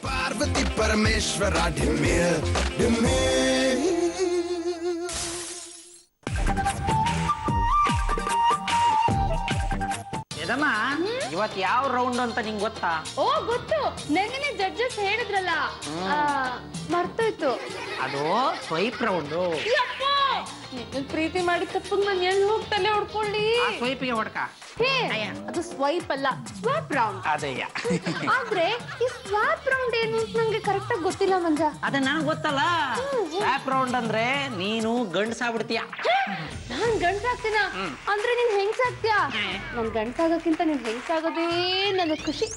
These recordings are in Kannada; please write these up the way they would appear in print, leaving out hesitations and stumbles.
ಪಾರ್ವತಿ ಪರಮೇಶ್ವರ ಡಿಮ್ಮಿಲ್ ಡಿಮ್ಮಿಲ್. ಯದಮ್ಮ ಇವತ್ ಯಾವ ರೌಂಡ್ ಅಂತ ನಿಂಗೆ ಗೊತ್ತಾ? ಓ ಗೊತ್ತು, ನೆನ್ನೆ ಜಡ್ಜಸ್ ಹೇಳಿದ್ರಲ್ಲ, ಮರ್ತೋಯ್ತು. ಅದು ಸ್ವೈಪ್ ರೌಂಡು. ನಿನ್ನ ಪ್ರೀತಿ ಮಾಡಿ ತಪ್ಪಂಗ್ ನಾನು ಎಲ್ಲಿ ಹೋಗ್ತಲ್ಲೇ ಹೊಡ್ಕೊಳ್ಳಿ. ಸ್ವೈಪಿಗೆ ಹೊಡ್ಕ. ಅದು ಸ್ವೈಪ್ ಅಲ್ಲ, ಸ್ವಾಪ್ ರೌಂಡ್. ಅದಯ್ಯ. ಆದ್ರೆ ಈ ಸ್ವಾಪ್ ರೌಂಡ್ ಏನು ಅಂತ ನಂಗೆ ಕರೆಕ್ಟ್ ಆಗಿ ಗೊತ್ತಿಲ್ಲ ಮಂಜ. ಅದ ನನಗೆ ಗೊತ್ತಲ್ಲ. ಸ್ವಾಪ್ ರೌಂಡ್ ಅಂದ್ರೆ ನೀನು ಗಂಡಸಾಗ್ಬಿಡ್ತೀಯ. ನಾನ್ ಗಂಡಸಾಗ್ತೀನ ಅಂದ್ರೆ ನೀನ್ ಹೆಂಗ್ಸಾಗ್ತೀಯ. ನನ್ ಗಂಡಸಾಗಕ್ಕಿಂತ ನೀನ್ ಹೆಂಗ್ಸಾಗೋದೇ ನನ್ನ ಖುಷಿ.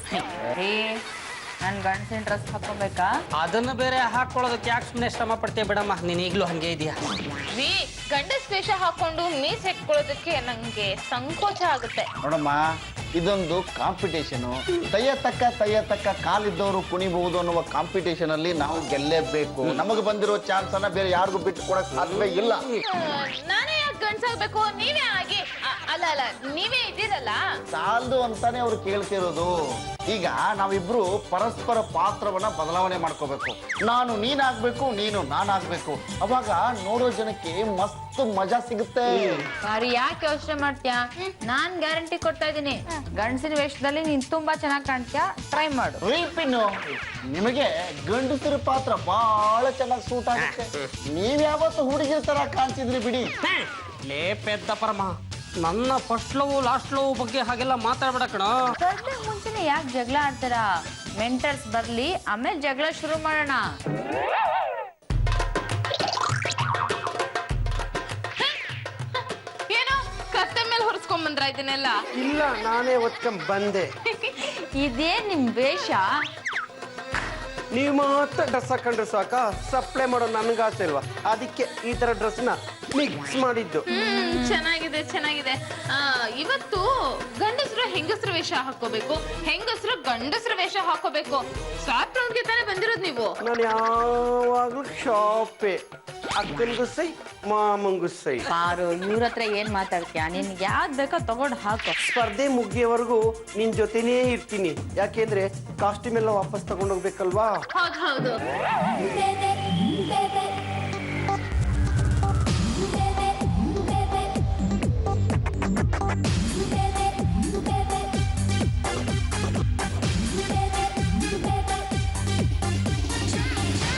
ನನ್ ಗಂಡಸಿನ ಡ್ರೆಸ್ ಹಾಕೋಬೇಕಾ? ಅದನ್ನ ಬೇರೆ ಹಾಕೊಳ್ಳೋದಕ್ಕೆ ಯಾಕೆ ಸುಮ್ಮನೆ ಶ್ರಮ ಪಡ್ತೀಯ ಬಿಡಮ್ಮ, ನೀನ್ ಈಗ್ಲೂ ಹಂಗೆ ಇದೆಯಾ. ಗಂಡಸ್ ವೇಷ ಹಾಕೊಂಡು ಮೀಸ್ ಹೆಕ್ಕೊಳ್ಳೋದಕ್ಕೆ ನಂಗೆ ಸಂಕೋಚ ಆಗುತ್ತೆ. ನೋಡಮ್ಮ, ಇದೊಂದು ಕಾಂಪಿಟೇಷನು. ತಯ್ಯ ತಕ್ಕ ಕಾಲಿದ್ದವರು ಕುಣಿಬಹುದು ಅನ್ನುವ ಕಾಂಪಿಟೇಷನ್ ಅಲ್ಲಿ ನಾವು ಗೆಲ್ಲೇಬೇಕು. ನಮಗೆ ಬಂದಿರೋ ಚಾನ್ಸ್ ಅನ್ನ ಬೇರೆ ಯಾರಿಗೂ ಬಿಟ್ಟು ಕೊಡಕ್ ಸಾಧ್ಯವೇ ಇಲ್ಲ. ನಾನೇ ಯಾಕೆ ಗಂಡ್ಸಾಗ್ಬೇಕು? ನೀವೇ ಆಗಿ ಅಲ್ಲ ನೀವೇ ಇದ್ದೀರಲ್ಲ. ಸಾಲದು ಅಂತಾನೆ ಅವ್ರು ಕೇಳ್ತಿರೋದು. ಈಗ ನಾವಿಬ್ರು ಪರಸ್ಪರ ಪಾತ್ರವನ್ನ ಬದಲಾವಣೆ ಮಾಡ್ಕೋಬೇಕು. ನಾನು ನೀನಾಗ್ಬೇಕು, ನೀನು ನಾನಾಗ್ಬೇಕು. ಅವಾಗ ನೋಡೋ ಜನಕ್ಕೆ ಮಸ್ತ್ ಮಜಾ ಸಿಗುತ್ತೆ. ಬಾರಿ ಯಾಕೆ ಯೋಚನೆ ಮಾಡ್ತೀಯಾ? ನಾನ್ ಗ್ಯಾರಂಟಿ ಕೊಡ್ತಾ ಇದ್ದೀನಿ, ಗಂಡಸಿನ ವೇಷದಲ್ಲಿ ನೀನ್ ತುಂಬಾ ಚೆನ್ನಾಗಿ ಕಾಣ್ತೀಯಾ. ಟ್ರೈ ಮಾಡು. ರೀಪಿನ್ನು, ನಿಮಗೆ ಗಂಡಸರ ಪಾತ್ರ ಬಹಳ ಚೆನ್ನಾಗಿ ಸೂಟ್ ಆಗುತ್ತೆ. ನೀವ್ ಯಾವತ್ತು ಹುಡುಗಿರ ತರ ಕಾಣಿಸಿದ್ರಿ ಬಿಡಿ. ಲೇ ಪೆದ್ದ ಪರಮ, ನನ್ನ ಫಸ್ಟ್ ಲವ್ ಲಾಸ್ಟ್ ಲವ್ ಬಗ್ಗೆ ಹಾಗೆಲ್ಲ ಮಾತಾಡ್ಬೇಡ ಕಣ. ಮುಂಚೆನೆ ಯಾಕೆ ಜಗಳ ಆಡ್ತೀರಾ? ಮೆಂಟರ್ಸ್ ಬರ್ಲಿ, ಆಮೇಲೆ ಜಗಳ ಶುರು ಮಾಡೋಣ. ಏನೋ ಕತ್ತೆ ಮೇಲೆ ಹೊರಸ್ಕೊಂಡ್ ಬಂದ್ರ ಇದನ್ನೆಲ್ಲ? ಇಲ್ಲ, ನಾನೇ ಒತ್ಕೊಂಡ್ ಬಂದೆ. ಇದೇ ನಿಮ್ ವೇಷ? ನೀವು ಮಾತ್ರ ಡ್ರೆಸ್ ಹಾಕೊಂಡ್ರೆ ಸಾಕ? ಸಪ್ಲೈ ಮಾಡೋ ನನ್ಗೆ ಆಸೆ ಇಲ್ವಾ? ಅದಕ್ಕೆ ಈ ತರ ಡ್ರೆಸ್ ನ ಮಿಕ್ಸ್ ಮಾಡಿದ್ದು. ಚೆನ್ನಾಗಿದೆ ಚೆನ್ನಾಗಿದೆ. ಇವತ್ತು ಗಂಡಸರು ಹೆಂಗಸರು ವೇಷ ಹಾಕೋಬೇಕು, ಹೆಂಗಸರು ಗಂಡಸರು ವೇಷ ಹಾಕೋಬೇಕು. ಸ್ವಾಪ್ ರೌಂಡ್ಗೆ ತಾನೇ ಬಂದಿರೋದು ನೀವು? ನಾನು ಯಾವಾಗ್ಲೂ ಶಾಪೆ. ಅಕ್ಕನಿಗೂ ಸೈ, ಮಾಮಂಗೂ ಸೈ. ಪಾರು, ಇವ್ರ ಹತ್ರ ಏನ್ ಮಾತಾಡ್ತೀಯ? ನಿನ್ಗೆ ಯಾವ್ದು ಬೇಕೋ ತಗೊಂಡು ಹಾಕೋ. ಸ್ಪರ್ಧೆ ಮುಗಿಯವರೆಗೂ ನಿನ್ ಜೊತೆನೇ ಇರ್ತೀನಿ. ಯಾಕೆಂದ್ರೆ ಕಾಸ್ಟ್ಯೂಮ್ ಎಲ್ಲ ವಾಪಸ್ ತಗೊಂಡೋಗ್ಬೇಕಲ್ವಾ? ಹೌದು ಹೌದು.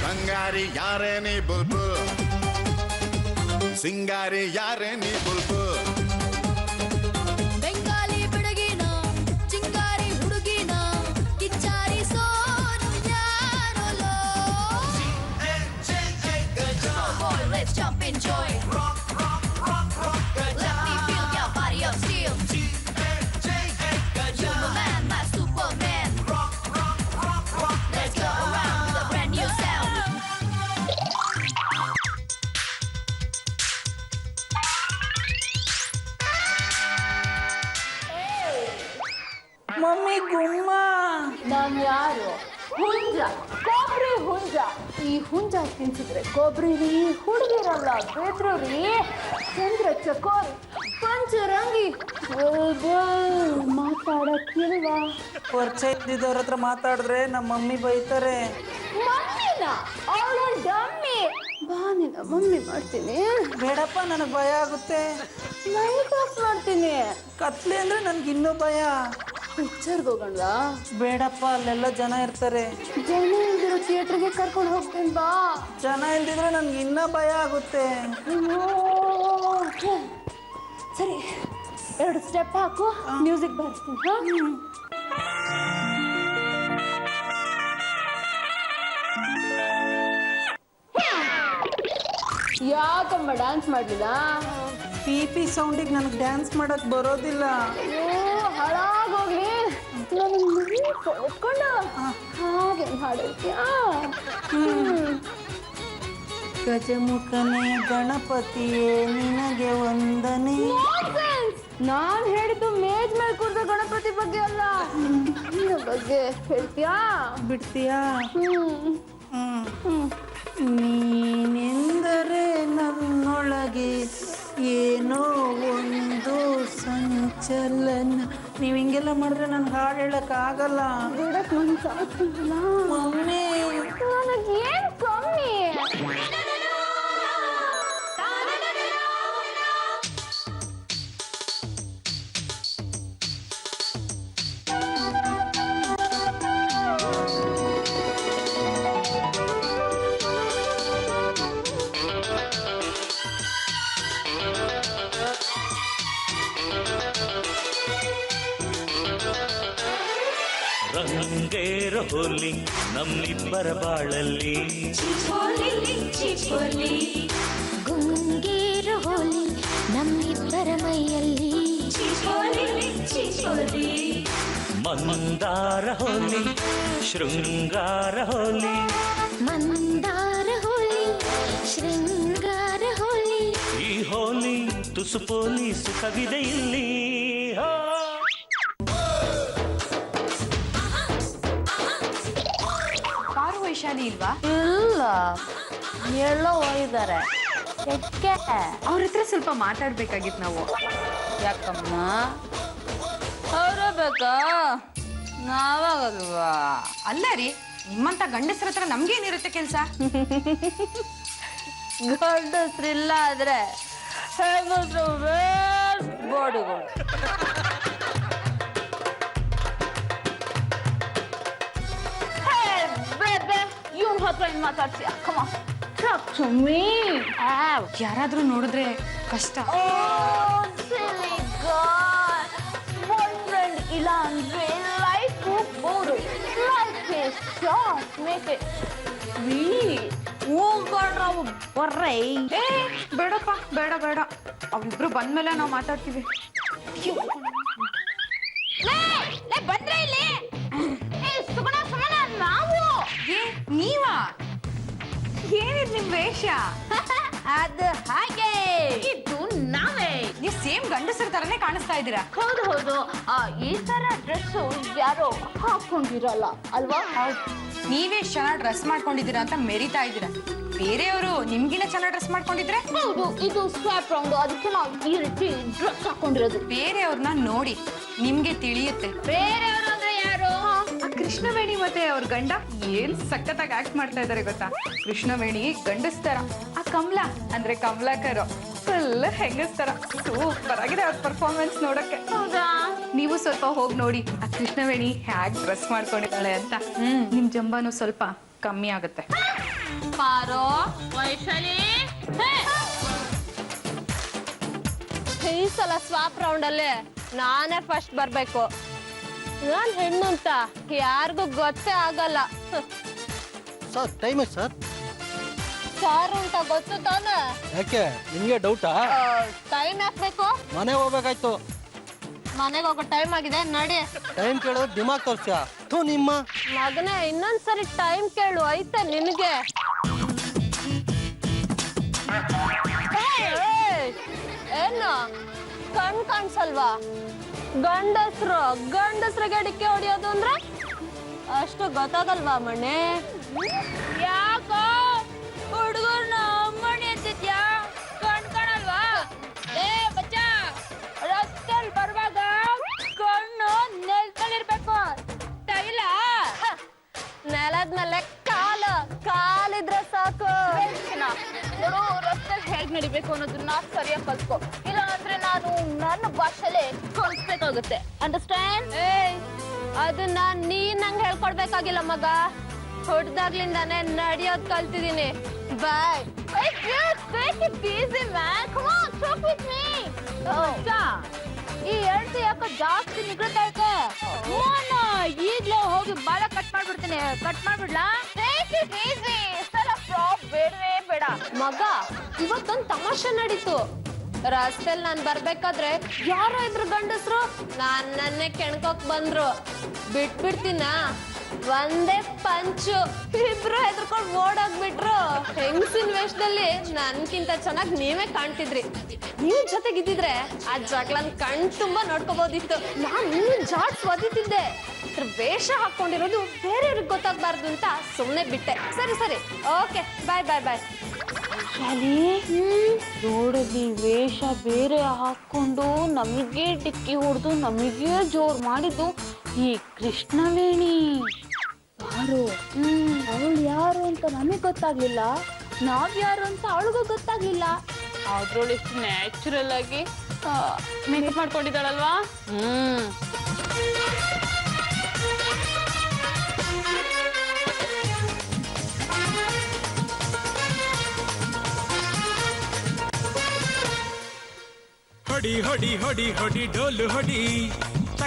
ಬಂಗಾರಿ ಯಾರೇ ನೀ ಬುಲ್ಬುಲ್, ಸಿಂಗಾರಿ ಯಾರೇ ನೀ ಬುಲ್ಬುಲ್. ಬೆಂಗಾಲಿ ಬಿಡಗಿನ ಚಿಂಗಾರಿ ಹುಡುಗಿನ ಕಿಚ್ಚಾರಿ Sonu ಯಾರೋಲೋ. Boy, let's jump in joy. Let me feel your body of steel. You're my man, my superman. Let's go around with a brand new sound. Mummy ಗುಮ್ಮ. ನಾನ್ ಯಾರು? ಹುಂಜ, ಕೊಬ್ರಿ ಹುಂಜ. ಈ ಹುಂಜ ತಿನ್ಸಿದ್ರೆ ಕೊಬ್ರಿ ರೀ, ಹುಡುಗಿರಲ್ಲ ಬೆದ್ರು ರೀ. ಚಂದ್ರ ಚಕೋರಿ, ಪಂಚರಂಗಿ, ಮಾತಾಡಕ್ಕಿಲ್ವಾ? ಪರಿಚಯ ಇದ್ದಿದ್ದವ್ರ ಹತ್ರ ಮಾತಾಡಿದ್ರೆ ನಮ್ಮ ಮಮ್ಮಿ ಬೈತಾರೆ. ಮಮ್ಮಿನ ಅವಳ ಡಮ್ಮಿ. ಬಾ ನಿನ್ನ ಮಮ್ಮಿ ಮಾಡ್ತೀನಿ. ಬೇಡಪ್ಪ, ನನಗೆ ಭಯ ಆಗುತ್ತೆ. ಲೈಟ್ ಆಫ್ ಮಾಡ್ತೀನಿ. ಕತ್ಲೆ ಅಂದ್ರೆ ನನ್ಗೆ ಇನ್ನೂ ಭಯ. ಪಿಕ್ಚರ್ಗೆ ಹೋಗೋಣ? ಬೇಡಪ್ಪ, ಅಲ್ಲೆಲ್ಲ ಜನ ಇರ್ತಾರೆ. ಜನ ಇಲ್ದಿರೋ ಥಿಯೇಟರ್ಗೆ ಕರ್ಕೊಂಡು ಹೋಗ್ತೀನಿ ಬಾ. ಜನ ಇಲ್ದಿದ್ರೆ ನನ್ಗೆ ಇನ್ನೂ ಭಯ ಆಗುತ್ತೆ. ಸರಿ, 2 ಸ್ಟೆಪ್ ಹಾಕು, ಮ್ಯೂಸಿಕ್ ಬರ್ತೀನಿ. ಯಾಕಮ್ಮ ಡ್ಯಾನ್ಸ್ ಮಾಡ್ಲಿಲ್ಲ? ಪಿ ಸೌಂಡಿಗೆ ನನಗೆ ಡ್ಯಾನ್ಸ್ ಮಾಡಕ್ ಬರೋದಿಲ್ಲ. ಅಯ್ಯೋ, ಹಾಳಾಗೋಗ್ಲಿ. ಒಪ್ಕೊಂಡು ಹಾಗೆ ಹಾಡಿರ್ತೀಯಾ? ಗಜಮುಖನೇ ಗಣಪತಿಯೇ ನಿನಗೆ ವಂದನೆ. ನಾನ್ ಹೇಳಿದ್ದು ಮೇಜ್ ಮೇಲೆ ಕೂರ್ದ ಗಣಪತಿ ಬಗ್ಗೆ ಅಲ್ಲ, ನಿನ್ನ ಬಗ್ಗೆ ಹೇಳ್ತೀಯಾ? ಬಿಡ್ತೀಯಾ? ನೀನೆಂದರೆ ನನ್ನೊಳಗೆ ಏನೋ ಒಂದು ಸಂಚಲನ. ನೀವು ಹಿಂಗೆಲ್ಲ ಮಾಡಿದ್ರೆ ನನ್ಗೆ ಹಾಡು ಹೇಳಕ್ ಆಗಲ್ಲ. ಬಿಡಕ್ ಮನ್ಸಾಗ್ತಿಲ್ಲ. ಮಮ್ಮಿ ಹೋಲಿ ನಮ್ಮಿಬ್ಬರ ಬಾಳಲ್ಲಿ ಗುಂಗೇರು ಹೋಲಿ ನಮ್ಮಿಬ್ಬರ ಮೈಯಲ್ಲಿ ಮಂದಾರ ಹೋಲಿ ಶೃಂಗಾರ ಹೋಲಿ ಮಂದಾರ ಹೋಲಿ ಶೃಂಗಾರ ಹೋಲಿ ಈ ಹೋಲಿ ತುಸು ಪೋಲಿ ಸುಖವಿದೆ ಇಲ್ಲಿ ಹೋ. ಪಾರು ವೈಶಾಲಿ ಇಲ್ವಾ? ಇಲ್ಲ ಎಲ್ಲೋ ಹೋಗಿದ್ದಾರೆ. ಅವ್ರ ಹತ್ರ ಸ್ವಲ್ಪ ಮಾತಾಡ್ಬೇಕಾಗಿತ್ತು ನಾವು. ಯಾಕಮ್ಮ ಅವರೇ ಬೇಕಾ ನಾವಾಗಲ್ವಾ? ಅಲ್ಲ ರೀ, ನಿಮ್ಮಂತ ಗಂಡಸ್ರ ಹತ್ರ ನಮ್ಗೇನಿರುತ್ತೆ ಕೆಲ್ಸ? ಗಂಡಸ್ರಿಲ್ಲ ಆದ್ರೆ ಹೆಂಗಸ್ರು ವೇಸ್ಟ್ ಬಾಡಿಗಳು. ಇವ್ನ ಹತ್ರ ಏನ್ ಮಾತಾಡ್ತೀಯ? ಯಾರಾದ್ರೂ ನೋಡಿದ್ರೆ ಕಷ್ಟ. ಬಾಯ್ಫ್ರೆಂಡ್ ಇಲ್ಲ ಅಂದ್ರೆ life bore. Life is short, make it sweet. ಹೋಗ್ಕೊಂಡ್ರವು ಬರ್ರೇ. ಏ ಬೇಡಪ್ಪ, ಬೇಡ ಬೇಡ. ಅವ್ರಿಬ್ರು ಬಂದ್ಮೇಲೆ ನಾವು ಮಾತಾಡ್ತೀವಿ. ಬಂದ್ರೆ ಇಲ್ಲಿ ನಾವು ಏ ನೀವಾ? ಏನಿದ್ ನಿಮ್ ವೇಷ? ಅದು ಹಾಗೆ ಇದು ನಾವೇ. ನೀವ್ ಸೇಮ್ ಗಂಡಸರ ತರನೇ ಕಾಣಿಸ್ತಾ ಇದ್ದೀರಾ. ಹೌದು ಹೌದು, ಈ ತರ ಡ್ರೆಸ್ ಯಾರೋ ಹಾಕೊಂಡಿರಲ್ಲ ಅಲ್ವಾ? ನೀವೇ ಚೆನ್ನಾಗಿ ಡ್ರೆಸ್ ಮಾಡ್ಕೊಂಡಿದ್ದೀರಾ ಅಂತ ಮೆರಿತಾ ಇದ್ದೀರಾ. ಬೇರೆಯವರು ನಿಮ್ಗಿನ ಚೆನ್ನಾಗಿ ಡ್ರೆಸ್ ಮಾಡ್ಕೊಂಡಿದ್ರೆ? ಹೌದು, ಇದು ಸ್ವಾಪ್ ರೌಂಡ್, ಅದಕ್ಕೆ ನಾವು ಈ ರೀತಿ ಡ್ರೆಸ್ ಹಾಕೊಂಡಿರೋದು. ಬೇರೆಯವ್ರನ್ನ ನೋಡಿ ನಿಮ್ಗೆ ತಿಳಿಯುತ್ತೆ. ಬೇರೆಯವರು ಅಂದ್ರೆ ಯಾರು? ಆ ಕೃಷ್ಣವೇಣಿ ಮತ್ತೆ ಅವ್ರ ಗಂಡ ಏನ್ ಸಖತ್ತಾಗಿ ಆಕ್ಟ್ ಮಾಡ್ತಾ ಇದಾರೆ ಗೊತ್ತಾ? ಕೃಷ್ಣವೇಣಿ ಗಂಡಸ್ತರ, ಆ ಕಮಲಾ ಅಂದ್ರೆ ಕಮಲಾಕರ್ ಫುಲ್ ಹೆಂಗಸ್ತರ. ಸೂಪರ್ ಆಗಿದೆ ಅವ್ರ ಪರ್ಫಾರ್ಮೆನ್ಸ್ ನೋಡಕ್ಕೆ. ಹೌದಾ? ನೀವು ಸ್ವಲ್ಪ ಹೋಗಿ ನೋಡಿ ಆ ಕೃಷ್ಣವೇಣಿ ಹ್ಯಾಗ್ ಡ್ರೆಸ್ ಮಾಡ್ಕೊಂಡಿದ್ದಾಳೆ ಅಂತ. ನಿಮ್ ಜಂಬಾನು ಸ್ವಲ್ಪ ಕಮ್ಮಿ ಆಗುತ್ತೆ. ಪಾರೋ, ವೈಶಾಲಿ, ಈ ಸಲ ಸ್ವಾಪ್ ರೌಂಡ್ ಅಲ್ಲಿ ನಾನೇ ಫಸ್ಟ್ ಬರ್ಬೇಕು. ನಾನ್ ಹೆಣ್ಣು ಅಂತ ಯಾರಿಗೂ ಗೊತ್ತೇ ಆಗಲ್ಲ. Sir time sir. ಸಾರು ಅಂತ ಗೊತ್ತು ತಾನೆ? ಯಾಕೆ ನಿಮ್ಗೆ ಡೌಟಾ? ಟೈಮ್ ಹಾಕ್ಬೇಕು. ಮನೆಗೆ ಹೋಗ್ಬೇಕಾಯ್ತು. ಮನೆಗೆ ಹೋಗೋ ಟೈಮ್ ಆಗಿದೆ, ನಡಿ. ಟೈಮ್ ಕೇಳೋದು ದಿಮಾಗ್ ತೋರ್ಸ್ಯಾ? ಥೂ ನಿಮ್ಮ ಮಗನೇ, ಇನ್ನೊಂದ್ಸರಿ ಟೈಮ್ ಕೇಳು ಐತೆ ನಿನಗೆ. ಏನು ಕಣ್ ಕಾಣಿಸಲ್ವಾ? ಗಂಡಸ್ರಿಗೆ ಡಿಕ್ಕೆ ಹೊಡಿಯೋದು ಅಂದ್ರೆ ಅಷ್ಟು ಗೊತ್ತಾಗಲ್ವಾ ಮಣ್ಣೆ? ಯಾಕೋ ಹುಡುಗರ್ನ ಅಮ್ಮಣಿ ಅಂತಿದ್ಯಾ? ಕಣ್ ಕಾಣಲ್ವಾ? ಏ ಬಚ್ಚ, ರಸ್ತೆಲ್ ಬರುವಾಗ ಕಣ್ಣು ನೆಲ್ತಲ್ಲಿರ್ಬೇಕು, ತೈಲ ನೆಲದ ಮೇಲೆ ಕಾಲಿದ್ರೆ ಸಾಕು. ನೋಡು, ರಸ್ತೆಲ್ ಹೇಗ್ ನಡಿಬೇಕು ಅನ್ನೋದನ್ನ ಸರಿಯಾಗಿ ಕಲ್ತ್ಕೊ, ಇಲ್ಲ ಅಂದ್ರೆ ನಾನು ನನ್ನ ಭಾಷೆಲೆ ಕಲ್ಸ್ಬೇಕಾಗುತ್ತೆ. ಅಂಡರ್ಸ್ಟ್ಯಾಂಡ್? ಅದನ್ನ ನೀನ್ ನಂಗೆ ಹೇಳ್ಕೊಡ್ಬೇಕಾಗಿಲ್ಲ ಮಗ. ಹುಡ್ದಾಗ್ಲಿಂದಾನೆ ನಡೆಯೋದ್ ಕಲ್ತಿದೀನಿ. ಬಾಯ್. ಈ ಹೆಣ್ತಿ ಯಾಕೋ ಜಾಸ್ತಿ ನಿಗ್ರತೈತೆ. ಈಗ್ಲೇ ಹೋಗಿ ಬಾಳ ಕಟ್ ಮಾಡ್ಬಿಡ್ತೀನಿ. ಕಟ್ ಮಾಡ್ಬಿಡ್ಲಾ? ಬೇಡವೇ ಬೇಡ ಮಗ. ಇವತ್ತೊಂದ್ ತಮಾಷೆ ನಡೀತು. ರಸ್ತೆಲ್ ನಾನ್ ಬರ್ಬೇಕಾದ್ರೆ ಯಾರೋ ಇದ್ರು ಗಂಡಸ್ರು ನನ್ನೇ ಕೆಣ್ಕೋಕ್ ಬಂದ್ರು. ಬಿಟ್ಬಿಡ್ತೀನ? ಒಂದೇ ಪಂಚು. ಇಬ್ರು ಹೆದರ್ಕೊಂಡ್ ಓಡೋಗ್ಬಿಟ್ರು. ಹೆಂಗಸಿನ ವೇಷದಲ್ಲಿ ನನ್ಕಿಂತ ಚೆನ್ನಾಗಿ ನೀವೇ ಕಾಣ್ತಿದ್ರಿ. ನೀವ್ ಜೊತೆಗಿದ್ದಿದ್ರೆ ಆ ಜಗಳನ್ ಕಣ್ ತುಂಬಾ ನೋಡ್ಕೋಬಹುದಿತ್ತು. ನಾನ್ ಇನ್ನೂ ಜಾಡ್ಸ್ ಒದಿತಿದ್ದೆ. ವೇಷ ಹಾಕೊಂಡಿರೋದು ಬೇರೆಯವ್ರಿಗೆ ಗೊತ್ತಾಗ್ಬಾರ್ದು ಅಂತ ಸುಮ್ನೆ ಬಿಟ್ಟೆ. ಸರಿ ಸರಿ, ಓಕೆ, ಬಾಯ್ ಬಾಯ್ ಬಾಯ್. ನೋಡಲಿ, ವೇಷ ಬೇರೆ ಹಾಕೊಂಡು ನಮಗೆ ಡಿಕ್ಕಿ ಹೊಡೆದು ನಮಗೆ ಜೋರ್ ಮಾಡಿದ್ದು ಈ ಕೃಷ್ಣವೇಣಿ. ಯಾರು ಅವಳು ಯಾರು ಅಂತ ನಮಗೆ ಗೊತ್ತಾಗ್ಲಿಲ್ಲ, ನಾವ್ ಯಾರು ಅಂತ ಅವಳಿಗೂ ಗೊತ್ತಾಗ್ಲಿಲ್ಲ. ಅದ್ರೊಳು ಎಷ್ಟು ನ್ಯಾಚುರಲ್ ಆಗಿ ಮೇಕಪ್ ಮಾಡ್ಕೊಂಡಿದ್ದಾಳಲ್ವಾ. ಹೊಡಿ ಹೊಡಿ ಹೊಡಿ ಹೊಡಿ ಡೋಲು ಹೊಡಿ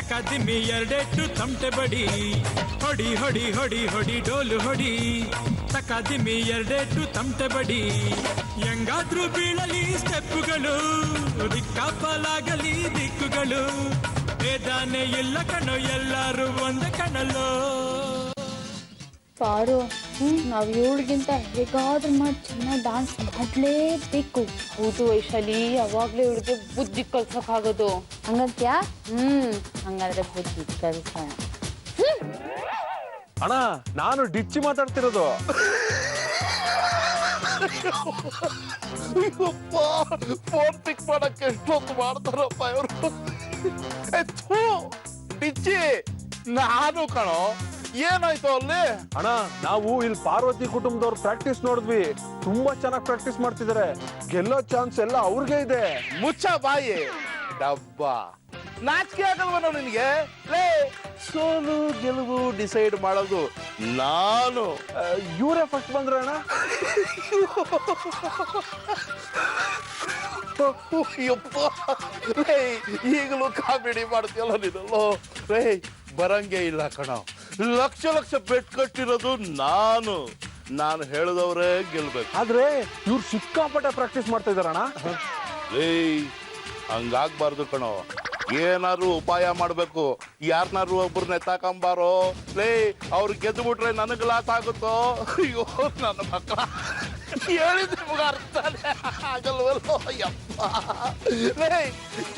ತಕದಿಮ್ಮಿ ಎರಡೆಟ್ಟು ತಮಟೆ ಬಡಿ ಹೊಡಿ ಹೊಡಿ ಹೊಡಿ ಹೊಡಿ ಡೋಲು ಹೊಡಿ ತಕದಿಮ್ಮಿ ಎರಡೆಟ್ಟು ತಮಟೆ ಬಡಿ ಹೆಂಗಾದ್ರೂ ಬೀಳಲಿ ಸ್ಟೆಪ್ಪುಗಳು ದಿಕ್ಕಾಪಲಾಗಲಿ ದಿಕ್ಕುಗಳು ಬೇದಾನೆ ಇಲ್ಲ ಕಣೋ ಎಲ್ಲರೂ ಒಂದೇ ಕಣಲ್ಲೋ ಪಾರು ನಾವ್ ಇವಳಿಗಿಂತ ಹೇಗಾದ್ರೂ ಮಾಡಿ ಚೆನ್ನಾಗಿ ಡಾನ್ಸ್ ಮಾಡ್ಲೇಬೇಕು. ಹೌದು ವೈಶಾಲಿ, ಅವಾಗ್ಲೇ ಇವಳಿಗೆ ಬುದ್ಧಿ ಕಲ್ಸಕ್ಕಾಗೋದು. ಹಂಗಂತ್ಯಾ? ಹಂಗಾದ್ರೆ ಬುದ್ಧಿ ಕಲ್ಸೋಣ. ಅಣ್ಣ ನಾನು ಡಿಚ್ಚಿ ಮಾತಾಡ್ತಿರೋದು. ಫೋನ್ ಪಿಕ್ ಮಾಡಕ್ಕೆ ಎಷ್ಟೊತ್ತು ಮಾಡ್ತಾರಪ್ಪ ಇವರು. ಡಿಚ್ಚಿ ನಾನು ಕಣೋ, ಏನಾಯ್ತು ಅಲ್ಲಿ? ಅಣ್ಣ ನಾವು ಇಲ್ಲಿ ಪಾರ್ವತಿ ಕುಟುಂಬದವ್ರ ಪ್ರಾಕ್ಟೀಸ್ ನೋಡಿದ್ವಿ. ತುಂಬಾ ಚೆನ್ನಾಗಿ ಪ್ರಾಕ್ಟೀಸ್ ಮಾಡ್ತಿದ್ದಾರೆ. ಗೆಲ್ಲೋ ಚಾನ್ಸ್ ಎಲ್ಲ ಅವ್ರಿಗೆ ಇದೆ. ಮುಚ್ಚ ಬಾಯಿ ಡಬ್ಬ. ನಾಚಿಕೆ ಆಗಲ್ವನ ನಿನಗೆ? ಲೇ, ಸೋಲು ಗೆಲುವು ಡಿಸೈಡ್ ಮಾಡೋದು ನಾನು. ಇವರೇ ಫಸ್ಟ್ ಬಂದ್ರೆ ಅಣ್ಣ. ಯಪ್ಪ, ಲೇ, ಈಗಲೂ ಕಾಮಿಡಿ ಮಾಡ್ತೀಯಲ್ಲ ನೀನಲ್ಲೋ. ರೇ, ಬರಂಗೆ ಇಲ್ಲ ಕಣ. ಲಕ್ಷ ಲಕ್ಷ ಬೆಟ್ ಕಟ್ಟಿರೋದು ನಾನು ಹೇಳಿದವ್ರೆ ಗೆಲ್ಬೇಕು. ಆದ್ರೆ ಇವ್ರು ಸಿಕ್ಕಾಪಟ್ಟೆ ಪ್ರಾಕ್ಟೀಸ್ ಮಾಡ್ತಾ ಇದಾರಣ್ಣ. ಲೇ, ಹಂಗಾಗ್ಬಾರ್ದು ಕಣೋ. ಏನಾದ್ರು ಉಪಾಯ ಮಾಡ್ಬೇಕು. ಯಾರನ್ನಾರು ಒಬ್ರನ್ನ ಎತ್ತಾಕೊಂಬಾರೋ. ಲೇ, ಅವ್ರು ಗೆದ್ದು ಬಿಟ್ರೆ ನನಗ್ ಲಾಸ್ ಆಗುತ್ತೋ. ಅಯ್ಯೋ ನನ್ನ ಮಕ್ಕಳ, ಹೇಳಿದ್ ನಿಮ್ಗೆ ಅರ್ಥನೇ ಆಗಲ್ವಲ್ಲೋ. ಯಪ್ಪ, ಲೇ,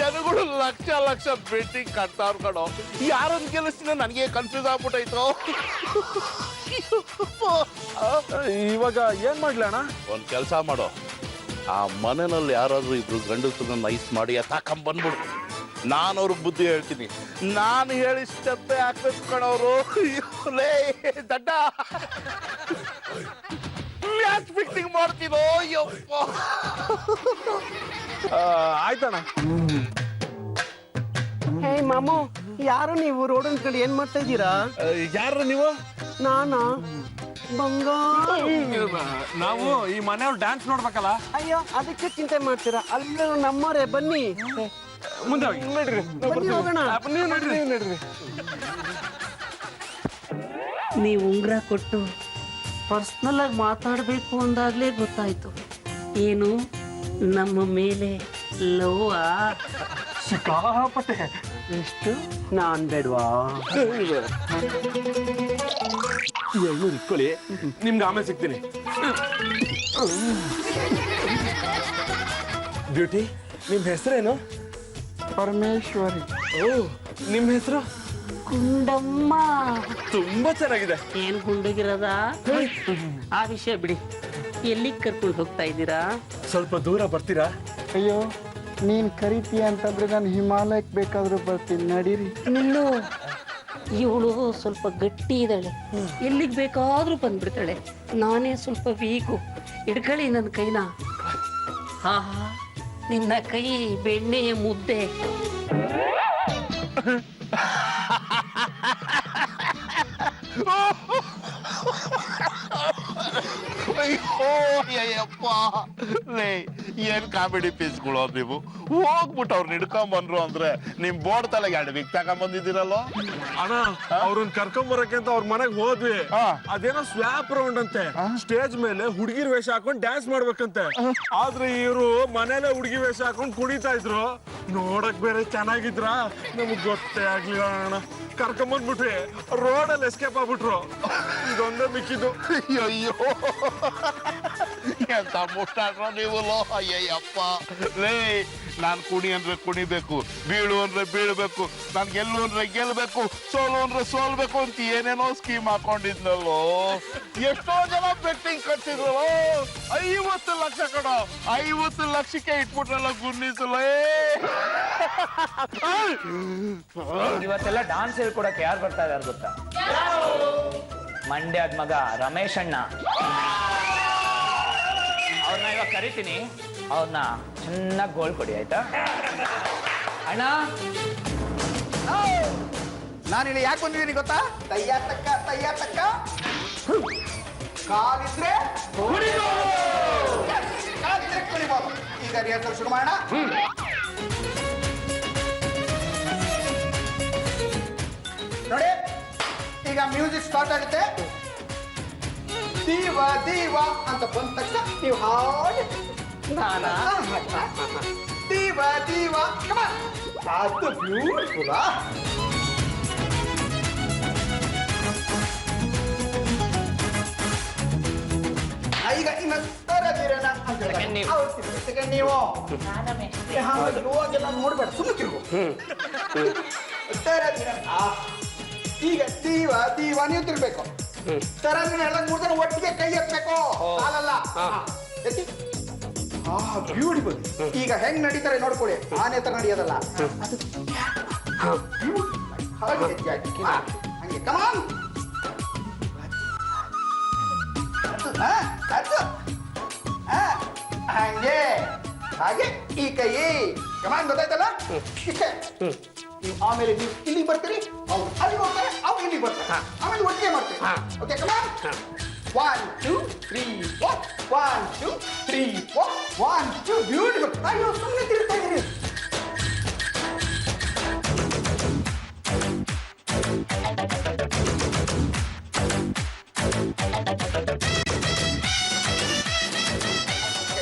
ಜನಗಳು ಲಕ್ಷ ಲಕ್ಷ ಬೆಟ್ಟಿಂಗ್ ಕಟ್ತಾವ್ರ ಕಣೋ. ಯಾರನ್ನ ಗೆಲ್ಲಿಸ್ತೀನೋ ನನಗೆ ಕನ್ಫ್ಯೂಸ್ ಆಗ್ಬಿಟ್ಟೈತೋ. ಇವಾಗ ಏನ್ ಮಾಡ್ಲಿ ಅಣ್ಣ? ಒಂದ್ ಕೆಲ್ಸ ಮಾಡೋ, ಆ ಮನೆಯಲ್ಲಿ ಯಾರಾದ್ರೂ ಇಬ್ರು ಗಂಡಸರನ್ನ ನೈಸ್ ಮಾಡಿ ಎತ್ತಾಕೊಂಬಂದ್ಬಿಡು. ನಾನು ಅವ್ರಿಗೆ ಬುದ್ಧಿ ಹೇಳ್ತೀನಿ. ನಾನು ಹೇಳಿ ಸ್ಟೆಪ್ಪೆ ಹಾಕ್ಬೇಕು ಕಣವ್ರು. ಲೇ ದಡ್ಡ, ಮ್ಯಾಚ್ ಫಿಕ್ಸಿಂಗ್ ಮಾಡ್ತೀನೋ. ಯಪ್ಪ, ಆಯ್ತಣ್ಣ. ಹೇ ಮಾಮು, ಯಾರು ನೀವು ರೋಡ್ ಕಡೆ ಏನ್ ಮಾಡ್ತಾ ಇದ್ದೀರಾ? ಯಾರು ನೀವು? ನಾನಾ ಬಂಗಾರ. ನಾವು ಈ ಮನೆಯವ್ರು ಡ್ಯಾನ್ಸ್ ನೋಡ್ಬೇಕಲ್ಲ. ಅಯ್ಯೋ, ಅದಕ್ಕೆ ಚಿಂತೆ ಮಾಡ್ತೀರಾ? ಅಲ್ಲ ನಮ್ಮವರೇ, ಬನ್ನಿ ಮುಂದೆ ಹೋಗಿ ನಡ್ರಿ. ಬನ್ನಿ ಹೋಗೋಣ. ನೀವು ನಡ್ರಿ. ನೀವು ಉಂಗ್ರ ಕೊಟ್ಟು ಪರ್ಸ್ನಲ್ ಆಗಿ ಮಾತಾಡಬೇಕು ಅಂದಾಗ್ಲೇ ಗೊತ್ತಾಯ್ತು. ಏನು ನಮ್ಮ ಮೇಲೆ ಲವ್ವಾ? ಸಿಕ್ಕಾಪಟ್ಟೆ. ಎಷ್ಟು? ನಾನ್ ಬೇಡ್ವಾ? ಇಟ್ಕೊಳ್ಳಿ, ನಿಮ್ಗೆ ಆಮೇಲೆ ಸಿಗ್ತೀನಿ. ಬ್ಯೂಟಿ, ನಿಮ್ ಹೆಸರೇನು? ಪರಮೇಶ್ವರಿ. ಓ, ನಿಮ್ ಹೆಸರು? ಗುಂಡಮ್ಮ. ತುಂಬಾ ಚೆನ್ನಾಗಿದೆ. ಏನ್ ಗುಂಡಗಿರದ? ಆ ವಿಷಯ ಬಿಡಿ. ಎಲ್ಲಿಗೆ ಕರ್ಕೊಂಡು ಹೋಗ್ತಾ ಇದ್ದೀರಾ? ಸ್ವಲ್ಪ ದೂರ ಬರ್ತೀರಾ? ಅಯ್ಯೋ, ನೀನ್ ಕರಿತೀಯ ಅಂತಂದ್ರೆ ನಾನು ಹಿಮಾಲಯಕ್ಕೆ ಬೇಕಾದ್ರೂ ಬರ್ತೀನಿ, ನಡೀರಿ. ನಿಲ್ಲು. ಇವಳು ಸ್ವಲ್ಪ ಗಟ್ಟಿ ಇದ್ದಾಳೆ, ಎಲ್ಲಿಗೆ ಬೇಕಾದ್ರೂ ಬಂದ್ಬಿಡ್ತಾಳೆ. ನಾನೇ ಸ್ವಲ್ಪ ವೀಕು. ಹಿಡ್ಕೊಳ್ಳಿ ನನ್ನ ಕೈನ. ಹಾ, ನಿನ್ನ ಕೈ ಬೆಣ್ಣೆಯ ಮುದ್ದೆ. ಅಯ್ಯಪ್ಪ, ಲೇ, ಏನ್ ಕಾಮಿಡಿ ಪೀಸ್ಗಳು ನೀವು. ಹೋಗ್ಬಿಟ್ಟು ಅವ್ರನ್ನ ಹಿಡ್ಕೊಂಬಂದ್ರು ಅಂದ್ರೆ ನಿಮ್ ಬೋರ್ಡ್ ತಲೆಗೆ 2 ವೀಕ್ ತಗೊಂಬಂದಿದ್ದೀರಲ್ಲೋ. ಅಣ್ಣ, ಅವ್ರನ್ನ ಕರ್ಕೊಂಬರಕ್ಕೆ ಅಂತ ಅವ್ರ ಮನೆಗ್ ಹೋದ್ವಿ. ಅದೇನೋ ಸ್ವ್ಯಾಪ್ ರೌಂಡ್ ಅಂತೆ. ಸ್ಟೇಜ್ ಮೇಲೆ ಹುಡುಗಿರ್ ವೇಷ ಹಾಕೊಂಡ್ ಡ್ಯಾನ್ಸ್ ಮಾಡ್ಬೇಕಂತೆ. ಆದ್ರೆ ಇವ್ರು ಮನೇಲೆ ಹುಡುಗಿ ವೇಷ ಹಾಕೊಂಡ್ ಕುಣಿತಾ ಇದ್ರು. ನೋಡಕ್ ಬೇರೆ ಚೆನ್ನಾಗಿದ್ರ, ನಮಗ್ ಗೊತ್ತೇ ಆಗ್ಲಿಲ್ಲ ಅಣ್ಣ. ಕರ್ಕೊಂಬಂದ್ಬಿಟ್ವಿ, ರೋಡಲ್ಲಿ ಎಸ್ಕೇಪ್ ಆಗ್ಬಿಟ್ರು. ಇದೊಂದೇ ಮಿಕ್ಕಿದ್ದು. ಅಯ್ಯೋ, ಎಂತ ಮುಟ್ಟಾಡ್ರೋ ನೀವು. ಅಯ್ಯಯ್ಯಪ್ಪ, ಲೇ, ನಾನ್ ಕುಣಿ ಅಂದ್ರೆ ಕುಣಿಬೇಕು, ಬೀಳು ಅಂದ್ರೆ ಬೀಳ್ಬೇಕು, ನಾನ್ ಗೆಲ್ಲು ಅಂದ್ರೆ ಗೆಲ್ಬೇಕು, ಸೋಲು ಅಂದ್ರೆ ಸೋಲ್ಬೇಕು ಅಂತ ಏನೇನೋ ಸ್ಕೀಮ್ ಹಾಕೊಂಡಿದ್ನಲ್ಲೋ. ಎಷ್ಟೋ ಜನ ಬೆಟ್ಟಿಂಗ್ ಕಟ್ತಿದ್ರಲ್ಲೋ. 50 ಲಕ್ಷ ಕಣೋ. 50 ಲಕ್ಷಕ್ಕೆ ಇಟ್ಬಿಟ್ರಲ್ಲ ಗುನ್ನಿಸಲೇ. ಇವತ್ತೆಲ್ಲ ಡಾನ್ಸ್ ಹೇಳ್ಕೊಡಕ್ಕೆ ಯಾರು ಬರ್ತಾ ಇದಾರೆ ಗೊತ್ತಾ? ಮಂಡ್ಯದ ಮಗ ರಮೇಶ್ ಅಣ್ಣ. ಅವ್ರನ್ನ ಇವಾಗ ಕರಿತೀನಿ, ಅವ್ರನ್ನ ಚೆನ್ನಾಗಿ ಗೋಲ್ ಕೊಡಿ, ಆಯ್ತಾ? ಅಣ್ಣ, ನಾನು ಇಲ್ಲಿ ಯಾಕೆ ಬಂದಿದ್ದೀನಿ ಗೊತ್ತಾ? ತಯ್ಯ ತಕ್ಕ ಕಾಲಿದ್ರೆ ಕುಣಿಬೋದು. ಈಗ ರಿಹರ್ಸಲ್ ಶುರು ಮಾಡೋಣ. ಈಗ ಮ್ಯೂಸಿಕ್ ಸ್ಟಾರ್ಟ್ ಆಗುತ್ತೆ. ದೀವ ದೀವ ಅಂತ ಬಂದ ತಕ್ಷಣ ನೀವು ಹಾಗೆ ದೀವ ದೀವ ಅದು ಬ್ಯೂಟಿಫುಲ್. ಈಗ ಇನ್ನು ತರದಿರೋಣ ಅಂತ ಸೆಕೆಂಡ್ ನೀವು ಹೋಗೆಲ್ಲ ನೋಡ್ಬೇಡ, ಸುಮ್ಮನೆ ತಿರುಗು. ತರದಿರೋಣ. ಈಗ ದೀವ ದೀವ ನೀವು ತಿರ್ಬೇಕು. ತರದಿನ ಎಲ್ಲ ಮೂರ್ದನ ಒಟ್ಟಿಗೆ ಕೈ ಎತ್ತಬೇಕು, ಕಾಲಲ್ಲ ಎತ್ತಿ. ಬ್ಯೂಟಿಫುಲ್. ಈಗ ಹೆಂಗ್ ನಡೀತಾರೆ ನೋಡ್ಕೊಳ್ಳಿ, ಆನೆ ತರ ನಡೆಯೋದಲ್ಲ, ಅದು ಹಾಗೆ ಹಂಗೆ ಕಮಾನ್. ಹಂಗೆ ಹಾಗೆ ಈ ಕೈ ಕಮಾನ್, ಗೊತ್ತಾಯ್ತಲ್ಲ ಇಷ್ಟೇ. ನೀವು ಆಮೇಲೆ ನೀವು ಇಲ್ಲಿಗೆ ಬರ್ತೀರಿ, ಅವ್ರು ಅಲ್ಲಿಗೆ ಹೋಗ್ತಾರೆ, ಅವ್ರು ಇಲ್ಲಿಗೆ ಬರ್ತಾರೆ, ಆಮೇಲೆ ಒಟ್ಟಿಗೆ ಮಾಡ್ತೀವಿ. Okay come on. 1 2 3 4 1 2 3 4 1 2 ಬ್ಯೂಟಿಫುಲ್. ಅಯ್ಯೋ ಸುಮ್ಮನೆ ತಿರುಗ್ತಾ ಇದ್ದೀರಿ.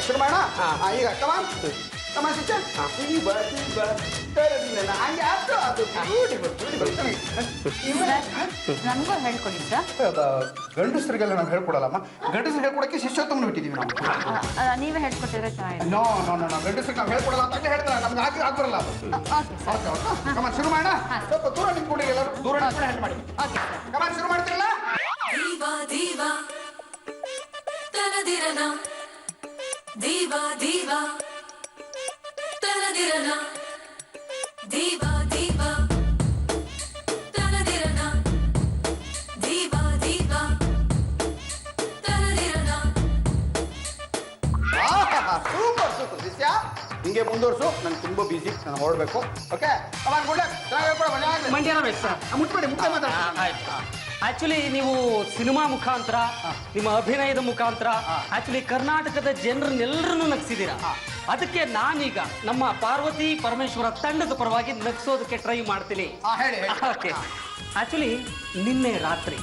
ಶುರು ಮಾಡೋಣ. ಈಗ ಕಮಾನ್ ಕಮಾನ್ ಸಿಸ್ಟರ್. ಹಂಗೆ ಅದು ಅದು ಬ್ಯೂಟಿಫುಲ್ ಬ್ಯೂಟಿಫುಲ್. ನನಗೂ ಹೇಳ್ಕೊಡಿ ಸರ್. ಗಂಡಸರಿಗೆಲ್ಲ ನಾವು ಹೇಳ್ಕೊಡಲ್ಲಮ್ಮ. ಗಂಡಸರಿಗೆ ಹೇಳ್ಕೊಡಕ್ಕೆ ಶಿಷ್ಯೋತ್ತಮನ ಬಿಟ್ಟಿದ್ದೀವಿ ನಾವು. ನೀವೇ ಹೇಳ್ಕೊಟ್ಟಿದ್ರೆ ಚೆನ್ನಾಗಿದೆ. ನೋ ನೋ ನೋ ಗಂಡಸರಿಗೆ ನಾವು ಹೇಳ್ಕೊಡಲ್ಲ ಅಂತ ಹೇಳ್ತಾರೆ, ನಮ್ಗೆ ಆಗ್ಬರಲ್ಲ ಅದು. ಕಮಾನ್ ಶುರು ಮಾಡೋಣ. ಸ್ವಲ್ಪ ದೂರ ನಿಂತ್ಕೊಂಡು, ಎಲ್ಲರೂ ದೂರ ನಿಂತ್ಕೊಂಡು ಹೆಲ್ಪ್ ಮಾಡಿ. ಕಮಾನ್ ಶುರು ಮಾಡ್ತಿರಲ್ಲ. ದೀವಾ ದೀವಾ ತನದಿರನ ದೀವಾ ದೀವಾ ತನದಿರನ ದೀವಾ ದೀವಾ ತನದಿರನ ದೀವಾ ದೀವಾ ತನದಿರನ. ಸೂಪರ್ ಸೂಪರ್ ಶಿಷ್ಯ, ಹಿಂಗೆ ಮುಂದುವರ್ಸು. ನಂಗೆ ತುಂಬಾ ಬಿಸಿ, ನಾನು ಹೊರಡ್ಬೇಕು. Okay come on good luck. ಚೆನ್ನಾಗಿ ಹೇಳ್ಕೊಡ. ಮಂಡ್ಯ ರಮೇಶ್ ಸರ್, ಮುಟ್ಬೇಡಿ, ಮುಟ್ಟ ಮಾತಾಡ. ಆಕ್ಚುಲಿ ನೀವು ಸಿನಿಮಾ ಮುಖಾಂತರ, ನಿಮ್ಮ ಅಭಿನಯದ ಮುಖಾಂತರ ಆಕ್ಚುಲಿ ಕರ್ನಾಟಕದ ಜನರನ್ನೆಲ್ಲರನ್ನು ನಗಿಸಿದ್ದೀರಾ. ಅದಕ್ಕೆ ನಾನೀಗ ನಮ್ಮ ಪಾರ್ವತಿ ಪರಮೇಶ್ವರ ತಂಡದ ಪರವಾಗಿ ನಗಿಸೋದಕ್ಕೆ ಟ್ರೈ ಮಾಡ್ತೀನಿ. ಓಕೆ. ಆಕ್ಚುಲಿ ನಿನ್ನೆ ರಾತ್ರಿ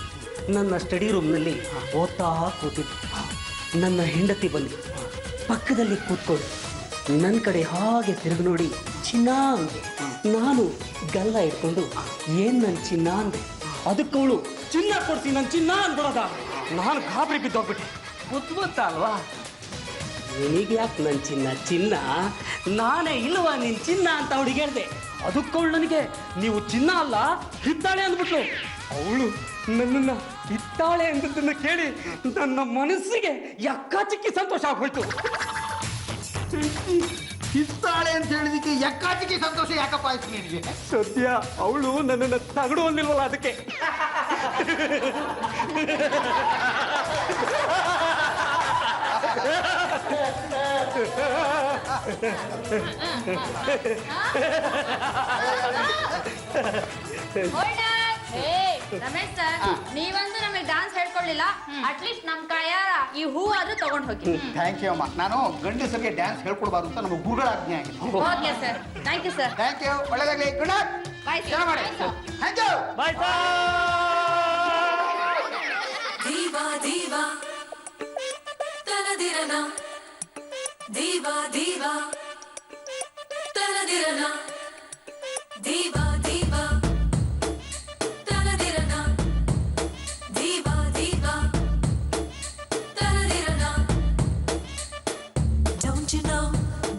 ನನ್ನ ಸ್ಟಡಿ ರೂಮ್ನಲ್ಲಿ ಓದ್ತಾ ಕೂತಿದ್ದೆ. ನನ್ನ ಹೆಂಡತಿ ಬಂದು ಪಕ್ಕದಲ್ಲಿ ಕೂತ್ಕೊಂಡು ನನ್ನ ಕಡೆ ಹಾಗೆ ತಿರುಗಿ ನೋಡಿ ಚಿನ್ನ ಅಂದೆ. ನಾನು ಗಲ್ಲ ಇಟ್ಕೊಂಡು ಏನ್ ನನ್ನ ಚಿನ್ನ ಅಂದೆ. ಅದಕ್ಕವಳು ಚಿನ್ನ ಕೊಡ್ಸಿ ನನ್ನ ಚಿನ್ನ ಅನ್ಬಿಡೋದ. ನಾನು ಗಾಬರಿ ಬಿದ್ದೋಗ್ಬಿಟ್ಟೆ. ಗೊತ್ತ ಅಲ್ವಾ, ನಿನಗೆ ಯಾಕೆ ನನ್ನ ಚಿನ್ನ ಚಿನ್ನ, ನಾನೇ ಇಲ್ವಾ ನಿನ್ ಚಿನ್ನ ಅಂತ ಅವಳಿಗೆ ಹೇಳ್ದೆ. ಅದಕ್ಕವಳು ನನಗೆ ನೀವು ಚಿನ್ನ ಅಲ್ಲ ಹಿತ್ತಾಳೆ ಅಂದ್ಬಿಟ್ಲು. ಅವಳು ನನ್ನನ್ನ ಹಿತ್ತಾಳೆ ಅಂದದ್ದನ್ನು ಕೇಳಿ ನನ್ನ ಮನಸ್ಸಿಗೆ ಯಕ್ಕಾಚಿಕ್ಕಿ ಸಂತೋಷ ಆಗೋಯ್ತು. ಹಿತ್ತಾಳೆ ಅಂತ ಹೇಳಿದಕ್ಕೆ ಯಕ್ಕಾಚಿಗೆ ಸಂತೋಷ ಯಾಕಪ್ಪ ಆಯ್ತು ನಿನಗೆ? ಸದ್ಯ ಅವಳು ನನ್ನನ್ನು ತಗಡು ಅಂದಿಲ್ವಲ್ಲ ಅದಕ್ಕೆ. ರಮೇಶ್ ಸರ್, ನೀವಂತೂ ನಮಗೆ ಡಾನ್ಸ್ ಹೇಳ್ಕೊಳ್ಳಿಲ್ಲ. ಅಟ್ಲೀಸ್ಟ್ ನಮ್ ಕೈಯಾರ ಈ ಹೂ ಆದ್ರೂ ತಗೊಂಡ್ ಹೋಗಿ. ಥ್ಯಾಂಕ್ ಯು ಅಮ್ಮ. ನಾನು ಗಂಡಸರಿಗೆ ಡ್ಯಾನ್ಸ್ ಹೇಳ್ಕೊಡ್ಬಾರ್ದು ಅಂತ ನಮ್ಮ ಗುರುಗಳ ಆಜ್ಞೆ ಆಗಿದೆ. Okay sir, thank you sir. Thank you, ಒಳ್ಳೆದಾಗ್ಲಿ. Good luck. ಬಾಯ್ ಚೆನ್ನಾಗಿ ಮಾಡಿ. Thank you. Bye sir. ದೀವಾ ದೀವಾ ತನದಿರನ ದೀವಾ ದೀವಾ ತನದಿರನ ದೀವಾ ದೀವಾ ತನದಿರನ ದೀವಾ ದೀವಾ ತನದಿರನ. Don't you know,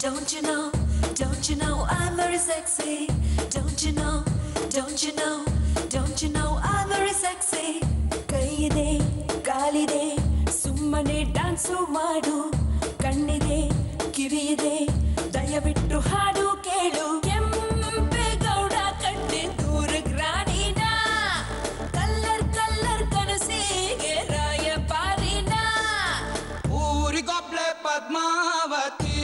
don't you know, don't you know I'm very sexy. Don't you know, don't you know, don't you know I'm very sexy. ಕೈಯಿದೆ ಕಾಲಿದೆ ಸುಮ್ಮನೆ ಡ್ಯಾನ್ಸು ಮಾಡು, ಕಣ್ಣಿದೆ ಕಿವಿಯಿದೆ ದಯವಿಟ್ಟು ಹಾಡು ಕೇಳು. ಕೆಂಪೇಗೌಡ ಕಣ್ಣೆ ದೂರ ಗ್ರಾಣಿನ ಕಲ್ಲರ್ ಕಲ್ಲರ್ ಕನಸಿಗೆ ರಾಯಪಾರಿನ ಊರಿಗೊಬ್ಳೆ ಪದ್ಮಾವತಿ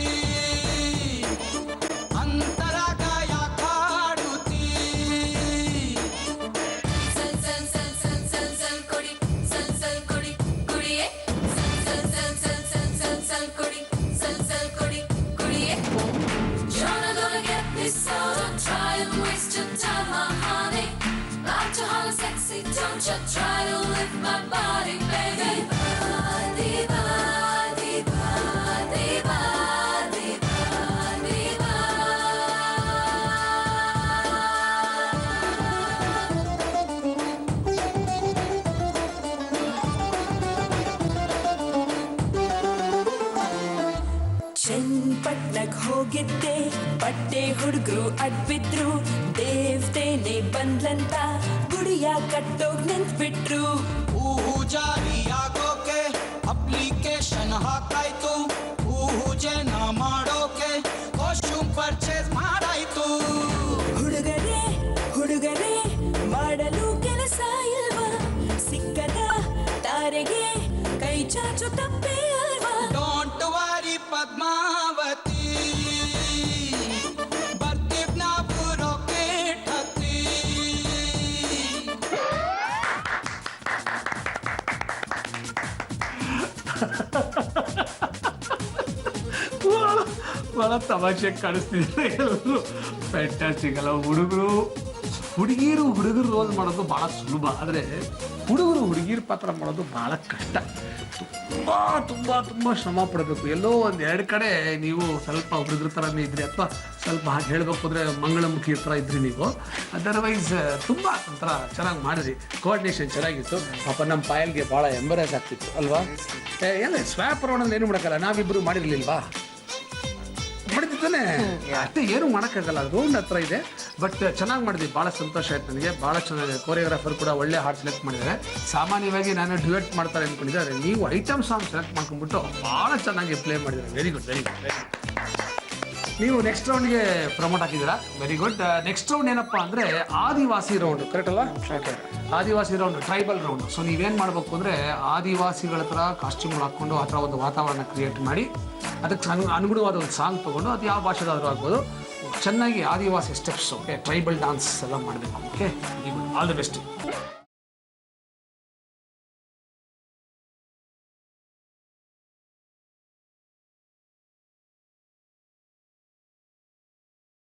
ಅಂತರಾಗಾಯ ಕಾಡುತ್ತೀ. ಸಲ್ ಸಲ್ ಸಲ್ ಸಲ್ ಸಲ್ ಸಲ್ ಕೊಡಿ ಸಲ್ ಸಲ್ ಕೊಡಿ ಕುಡಿಯೇ ಸಲ್ ಸಲ್ ಸಲ್ ಸಲ್ ಸಲ್ ಸಲ್ ಸಲ್ ಕೊಡಿ ಸಲ್ ಸಲ್ ಕೊಡಿ ಕುಡಿಯೇ. You're not gonna get this you try to lift my body, baby? Diva, diva, diva, diva, diva. ಚನ್ನಪಟ್ಟಣಕ್ಕೆ ಹೋಗಿದ್ದೆ, ಪಟ್ಟೆ ಹುಡುಗರು ಅಡ್ಬಿದ್ರು, ದೇವತೆನೆ ಬಂದ್ಲಂತ ಗುಡಿಯ ಕಟ್ಟೋಗ್ ನಿಂತ್ಬಿಟ್ರು. ಪೂಜಾರಿ ಆಗೋಕೆ ಅಪ್ಲಿಕೇಶನ್ ಹಾಕಾಯ್ತು, ಪೂಜೆನ ಮಾಡೋಕೆ ಕಾಸ್ಟ್ಯೂಮ್ ಪರ್ಚೇಸ್ ಮಾಡಾಯ್ತು. ಹುಡುಗರೇ ಹುಡುಗರೇ ಮಾಡಲು ಕೆಲಸ ಇಲ್ವಾ, ಸಿಕ್ಕದ ತಾರೆಗೆ ಕೈ ಚಾಚು ತಪ್ಪೇ ಅಲ್ವಾ. ಡೋಂಟ್ ವರಿ ಪದ್ಮಾವತಿ, ಬರ್ತೀವ್ ನಾವು ರಾಕೆಟ್ ಹತ್ತಿ. ಭಾಳ ತಮಾಷೆ ಕಾಣಿಸ್ತಿದ್ದಾರೆ ಎಲ್ಲರೂ. ಫ್ಯಾಂಟಾಸ್ಟಿಕ್ ಅಲ್ಲ. ಹುಡುಗಿರು ರೋಲ್ ಮಾಡೋದು ಭಾಳ ಸುಲಭ, ಆದರೆ ಹುಡುಗಿರ ಪಾತ್ರ ಮಾಡೋದು ಭಾಳ ಕಷ್ಟ. ತುಂಬ ಶ್ರಮ ಪಡಬೇಕು. ಎಲ್ಲೋ ಎರಡು ಕಡೆ ನೀವು ಸ್ವಲ್ಪ ಹುಡುಗರ ಥರನೇ ಇದ್ರಿ, ಅಥವಾ ಸ್ವಲ್ಪ ಹಾಗೆ ಹೇಳಬೇಕು ಅಂದರೆ ಮಂಗಳಮುಖಿ ಥರ ಇದ್ರಿ ನೀವು. ಅದರ್ವೈಸ್ ತುಂಬ ಒಂಥರ ಚೆನ್ನಾಗಿ ಮಾಡಿದ್ರಿ, ಕೋಆರ್ಡಿನೇಷನ್ ಚೆನ್ನಾಗಿತ್ತು. ಪಾಪ ನಮ್ಮ ಪಾಯಲ್ಗೆ ಭಾಳ ಎಂಬರೇಸ್ ಆಗ್ತಿತ್ತು ಅಲ್ವಾ? ಎಲ್ಲ ಸ್ವ್ಯಾಪ್ ರೌಂಡಲ್ಲಿ ಏನು ಮಾಡೋಕ್ಕಲ್ಲ, ನಾವಿಬ್ಬರು ಮಾಡಿರಲಿಲ್ವಾ? ಮಾಡಿದ್ದಾನೆ ಅಷ್ಟೇ, ಏನು ಮಾಡೋಕ್ಕಾಗಲ್ಲ. ರೌಂಡ್ ಹತ್ರ ಇದೆ, ಬಟ್ ಚೆನ್ನಾಗಿ ಮಾಡಿದ್ವಿ. ಭಾಳ ಸಂತೋಷ ಆಯ್ತು ನನಗೆ, ಭಾಳ ಚೆನ್ನಾಗಿದೆ. ಕೊರಿಯೋಗ್ರಾಫರ್ ಕೂಡ ಒಳ್ಳೆ ಹಾಡು ಸೆಲೆಕ್ಟ್ ಮಾಡಿದ್ದಾರೆ. ಸಾಮಾನ್ಯವಾಗಿ ನಾನು ಡ್ಯುಯೆಟ್ ಮಾಡ್ತಾರೆ ಅಂದ್ಕೊಂಡಿದ್ದಾರೆ, ನೀವು ಐಟಮ್ ಸಾಂಗ್ ಸೆಲೆಕ್ಟ್ ಮಾಡ್ಕೊಂಡ್ಬಿಟ್ಟು ಭಾಳ ಚೆನ್ನಾಗಿ ಪ್ಲೇ ಮಾಡಿದ್ದಾರೆ. Very good, very good, very good. ನೀವು ನೆಕ್ಸ್ಟ್ ರೌಂಡ್ಗೆ ಪ್ರಮೋಟ್ ಹಾಕಿದ್ದೀರಾ, ವೆರಿ ಗುಡ್. ನೆಕ್ಸ್ಟ್ ರೌಂಡ್ ಏನಪ್ಪ ಅಂದರೆ ಆದಿವಾಸಿ ರೌಂಡ್, ಕರೆಕ್ಟ್ ಅಲ್ಲ? ಆದಿವಾಸಿ ರೌಂಡ್, ಟ್ರೈಬಲ್ ರೌಂಡ್. ಸೊ ನೀವೇನು ಮಾಡಬೇಕು ಅಂದರೆ ಆದಿವಾಸಿಗಳ ಥರ ಕಾಸ್ಟ್ಯೂಮ್ಗಳು ಹಾಕ್ಕೊಂಡು ಆ ಥರ ಒಂದು ವಾತಾವರಣ ಕ್ರಿಯೇಟ್ ಮಾಡಿ, ಅದಕ್ಕೆ ಅನುಗುಣವಾದ ಒಂದು ಸಾಂಗ್ ತೊಗೊಂಡು, ಅದು ಯಾವ ಭಾಷೆದಾದರೂ ಆಗ್ಬೋದು, ಚೆನ್ನಾಗಿ ಆದಿವಾಸಿ ಸ್ಟೆಪ್ಸ್, ಓಕೆ, ಟ್ರೈಬಲ್ ಡಾನ್ಸ್ ಎಲ್ಲ ಮಾಡಬೇಕು. Okay, all the best.